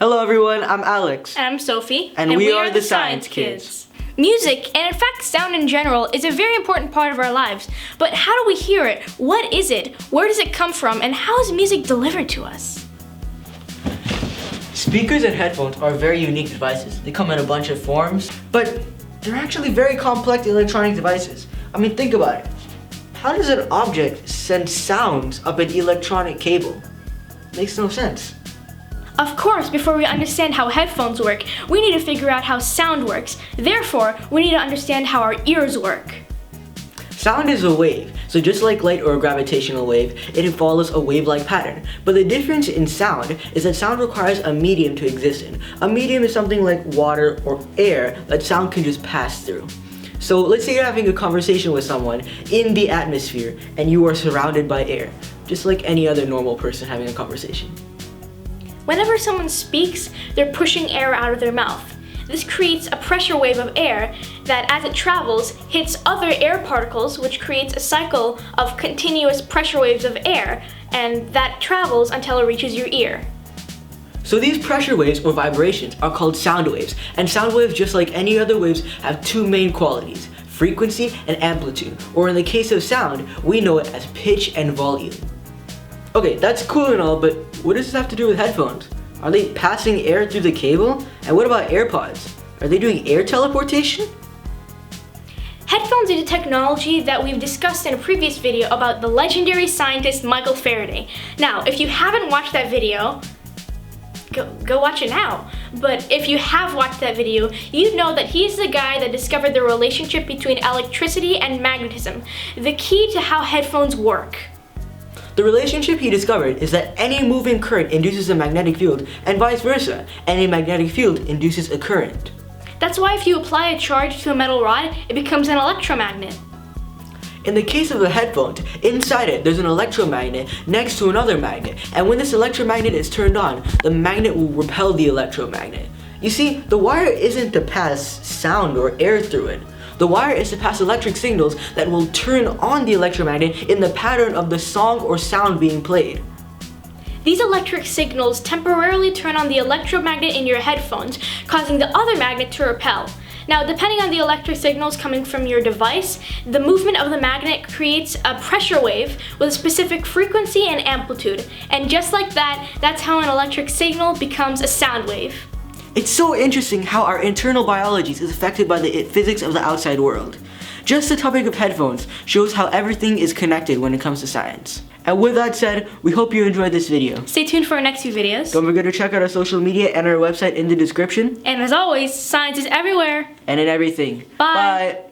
Hello everyone, I'm Alex. And I'm Sophie. And we are the Science Kids. Music, and in fact sound in general, is a very important part of our lives. But how do we hear it? What is it? Where does it come from? And how is music delivered to us? Speakers and headphones are very unique devices. They come in a bunch of forms, but they're actually very complex electronic devices. I mean, think about it. How does an object send sounds up an electronic cable? Makes no sense. Of course, before we understand how headphones work, we need to figure out how sound works. Therefore, we need to understand how our ears work. Sound is a wave, so just like light or a gravitational wave, it follows a wave-like pattern. But the difference in sound is that sound requires a medium to exist in. A medium is something like water or air that sound can just pass through. So let's say you're having a conversation with someone in the atmosphere and you are surrounded by air, just like any other normal person having a conversation. Whenever someone speaks, they're pushing air out of their mouth. This creates a pressure wave of air that, as it travels, hits other air particles, which creates a cycle of continuous pressure waves of air, and that travels until it reaches your ear. So these pressure waves or vibrations are called sound waves, and sound waves, just like any other waves, have two main qualities: frequency and amplitude, or in the case of sound, we know it as pitch and volume. Okay, that's cool and all, but what does this have to do with headphones? Are they passing air through the cable? And what about AirPods? Are they doing air teleportation? Headphones is a technology that we've discussed in a previous video about the legendary scientist Michael Faraday. Now, if you haven't watched that video, go watch it now. But if you have watched that video, you'd know that he's the guy that discovered the relationship between electricity and magnetism, the key to how headphones work. The relationship he discovered is that any moving current induces a magnetic field, and vice versa. Any magnetic field induces a current. That's why if you apply a charge to a metal rod, it becomes an electromagnet. In the case of the headphones, inside it there's an electromagnet next to another magnet, and when this electromagnet is turned on, the magnet will repel the electromagnet. You see, the wire isn't to pass sound or air through it. The wire is to pass electric signals that will turn on the electromagnet in the pattern of the song or sound being played. These electric signals temporarily turn on the electromagnet in your headphones, causing the other magnet to repel. Now, depending on the electric signals coming from your device, the movement of the magnet creates a pressure wave with a specific frequency and amplitude. And just like that, that's how an electric signal becomes a sound wave. It's so interesting how our internal biology is affected by the physics of the outside world. Just the topic of headphones shows how everything is connected when it comes to science. And with that said, we hope you enjoyed this video. Stay tuned for our next few videos. Don't forget to check out our social media and our website in the description. And as always, science is everywhere. And in everything. Bye. Bye.